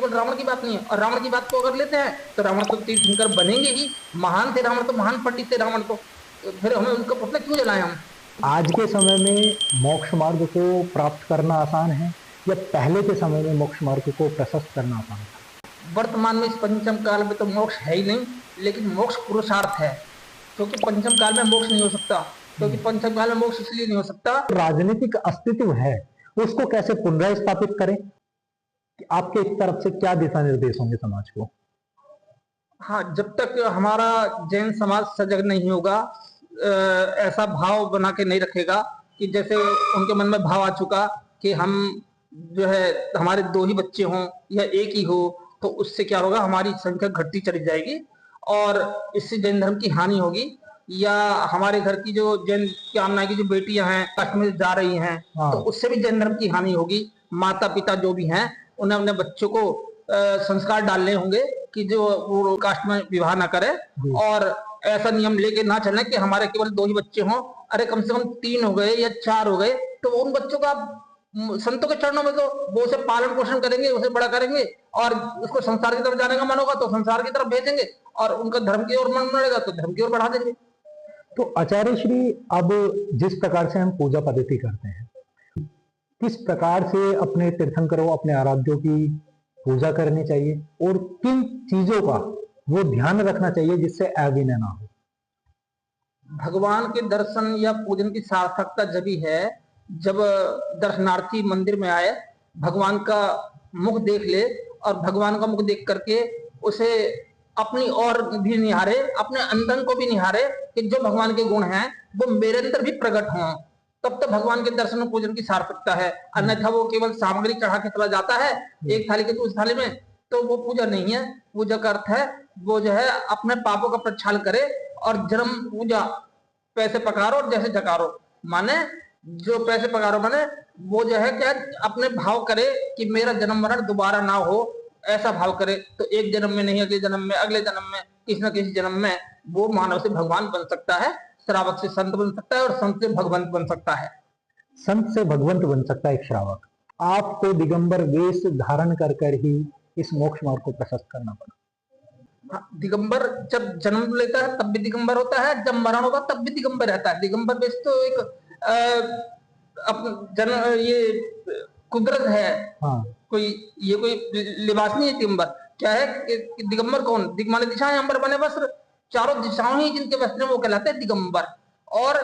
केवल रावण की बात नहीं है। और रावण की बात को अगर लेते हैं तो रावण तो तीर्थंकर बनेंगे ही, महान थे रावण, तो महान पंडित थे रावण, तो फिर हमें उनका पुतला क्यों जलाएं हम। आज के समय में मोक्ष मार्ग को प्राप्त करना आसान है या पहले के समय में मोक्ष मार्ग को प्रशस्त करना आसान था? वर्तमान में इस पंचम काल में तो मोक्ष है ही नहीं, लेकिन मोक्ष पुरुषार्थ है। क्योंकि पंचम काल में मोक्ष नहीं हो सकता, क्योंकि पंचम काल में मोक्ष इसलिए नहीं हो सकता। राजनीतिक अस्तित्व है, उसको कैसे पुनर्स्थापित करें? कि आपके एक तरफ से क्या दिशा निर्देश होंगे समाज को? हाँ, जब तक हमारा जैन समाज सजग नहीं होगा, ऐसा भाव बना के नहीं रखेगा कि जैसे उनके मन में भाव आ चुका कि हम जो है हमारे दो ही बच्चे हों या एक ही हो, तो उससे क्या होगा, हमारी संख्या घटती चली जाएगी और इससे जैन धर्म की हानि होगी। या हमारे घर की जो जैन कामना की जो बेटियां हैं कष्ट में जा रही हैं, हाँ। तो उससे भी जैन धर्म की हानि होगी। माता पिता जो भी हैं उन्हें अपने बच्चों को संस्कार डालने होंगे कि जो वो कास्ट में विवाह ना करे, और ऐसा नियम लेके ना चले कि हमारे केवल दो ही बच्चे हों। अरे कम से कम तीन हो गए या चार हो गए, तो उन बच्चों का संतों के चरणों में, तो वो उसे पालन पोषण करेंगे, उसे बड़ा करेंगे, और उसको संसार की तरफ जाने का मन होगा तो संसार की तरफ भेजेंगे, और उनका धर्म की ओर मन बढ़ेगा तो धर्म की ओर बढ़ा देंगे। तो आचार्य श्री, अब जिस प्रकार से हम पूजा पद्धति करते हैं, किस प्रकार से अपने तीर्थंकरों, अपने आराध्यों की पूजा करनी चाहिए और किन चीजों का वो ध्यान रखना चाहिए जिससे अविनय ना हो? भगवान के दर्शन या पूजन की सार्थकता जब ही है जब दर्शनार्थी मंदिर में आए, भगवान का मुख देख ले, और भगवान का मुख देख करके उसे अपनी ओर भी निहारे, अपने अंदर को भी निहारे कि जो भगवान के गुण हैं वो मेरे अंदर भी प्रकट हों, तब तो भगवान के दर्शन और पूजन की सार्थकता है। अन्यथा वो केवल सामग्री चढ़ा के चला जाता है एक थाली के दूसरी थाली में, तो वो पूजा नहीं है। पूजा का अर्थ है वो जो है अपने पापों का प्रक्षालन करे, और जन्म पूजा पैसे पकारो और जैसे जकारो, माने जो पैसे पकारो माने वो जो है क्या, अपने भाव करे कि मेरा जन्म मरण दोबारा ना हो, ऐसा भाव करे, तो एक जन्म में नहीं, अगले जन्म में, अगले जन्म में, किसी न किसी जन्म में वो मानव से भगवान बन सकता है, श्रावक से संत बन सकता है, और संत से भगवंत बन सकता है। संत से भगवंत बन सकता है एक श्रावक। आपको दिगंबर वेश धारण कर कर ही इस मोक्ष मार्ग को प्रशस्त करना पड़ा। हाँ, दिगंबर जब जन्म लेता है तब भी दिगंबर होता है, जब मरण होता है तब भी दिगंबर रहता है। दिगंबर वेश तो एक जन ये कुदरत है। हाँ। कोई ये कोई लिबास नहीं है। दिगंबर क्या है कि दिगंबर कौन, दिग माने दिशाएं, अंबर बने वस्त्र, चारों दिशाओं ही जिनके वस्त्र हैं वो कहलाते हैं दिगंबर, और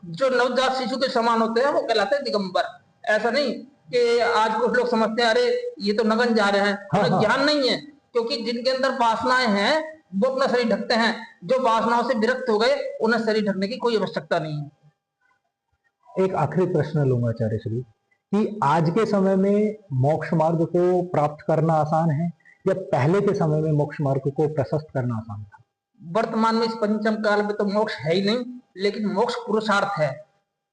जो नवजात शिशु के समान होते हैं वो कहलाते हैं दिगंबर। ऐसा नहीं कि आज कुछ लोग समझते हैं अरे ये तो नगन जा रहे हैं, उन्हें ज्ञान नहीं है, क्योंकि जिनके अंदर वासनाएं हैं वो अपना शरीर ढकते हैं, जो वासनाओं से विरक्त हो गए उन्हें शरीर ढकने की कोई आवश्यकता नहीं है। एक आखिरी प्रश्न लूंगा आचार्य श्री, कि आज के समय में मोक्ष मार्ग को प्राप्त करना आसान है या पहले के समय में मोक्ष मार्ग को प्रशस्त करना आसान था? वर्तमान में इस पंचम काल में तो मोक्ष है ही नहीं, लेकिन मोक्ष पुरुषार्थ है।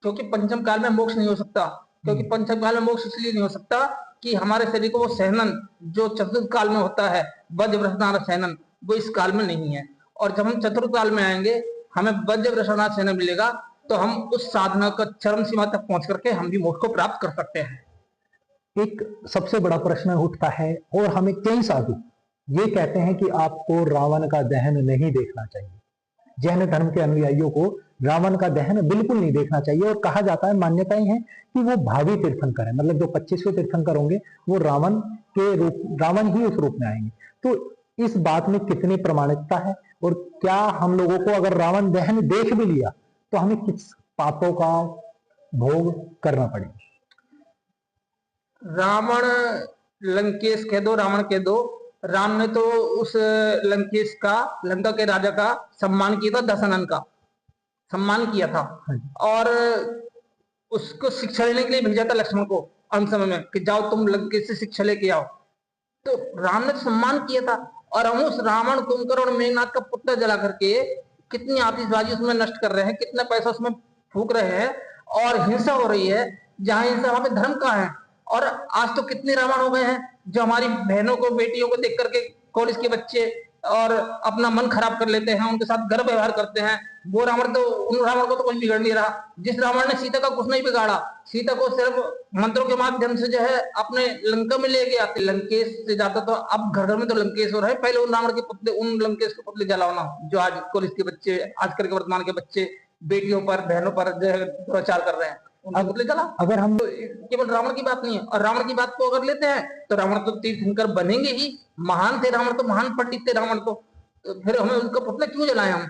क्योंकि पंचम काल में मोक्ष नहीं हो सकता, क्योंकि पंचम काल में मोक्ष इसलिए नहीं हो सकता कि हमारे शरीर को वो सहनन जो चतुर्थ काल में होता है, वज्र वृषणार सहनन, वो इस काल में नहीं है। और जब हम चतुर्थ काल में आएंगे, हमें वज्र वृषणार सहनन मिलेगा, तो हम उस साधना का चरम सीमा तक पहुंच करके हम भी मोक्ष को प्राप्त कर सकते हैं। एक सबसे बड़ा प्रश्न उठता है, और हमें कई साधु ये कहते हैं कि आपको रावण का दहन नहीं देखना चाहिए। जैन धर्म के अनुयायियों को रावण का दहन बिल्कुल नहीं देखना चाहिए, और कहा जाता है, मान्यताएं हैं कि वो भावी तीर्थंकर है, मतलब जो 25वें तीर्थंकर होंगे वो रावण के रूप, रावण ही उस रूप में आएंगे। तो इस बात में कितनी प्रामाणिकता है, और क्या हम लोगों को अगर रावण दहन देख भी लिया तो हमें किस पापों का भोग करना पड़ेगा? रावण, लंकेश कह दो, रावण कह दो, राम ने तो उस लंकेश का, लंका के राजा का सम्मान किया था, दशरथ का सम्मान किया था, और उसको शिक्षा लेने के लिए भेजा था लक्ष्मण को अंत समय में कि जाओ तुम लंकेश से शिक्षा लेके आओ। तो राम ने सम्मान किया था, और हम उस रावण, कुंभकर्ण और मेघनाथ का पुतला जला करके कितनी आतिशबाजी उसमें नष्ट कर रहे हैं, कितना पैसा उसमें फूक रहे हैं, और हिंसा हो रही है। जहां हिंसा वहां पे धर्म कहाँ है। और आज तो कितने रावण हो गए हैं जो हमारी बहनों को, बेटियों को देख करके, कॉलेज के बच्चे और अपना मन खराब कर लेते हैं, उनके साथ गलत व्यवहार करते हैं। वो रावण तो, उन रावण को तो कुछ बिगड़ नहीं रहा। जिस रावण ने सीता का कुछ नहीं बिगाड़ा, सीता को सिर्फ मंत्रों के माध्यम से जो है अपने लंका में ले गया। लंकेश से जाता तो अब घर घर में तो लंकेश हो रहे हैं, पहले उन रावण के पुतले, उन लंकेश के पुतले जलाना, जो आज कॉलेज के बच्चे, आजकल के वर्तमान के बच्चे बेटियों पर, बहनों पर जो है दुराचार कर रहे हैं, उनके पुतले जला। अगर हम केवल रावण की बात नहीं है। और रावण की बात को अगर लेते हैं तो रावण तो तीर्थंकर बनेंगे ही, महान थे रावण तो, महान पंडित थे रावण तो फिर हमें उनका पुतला क्यों जलाएं हम?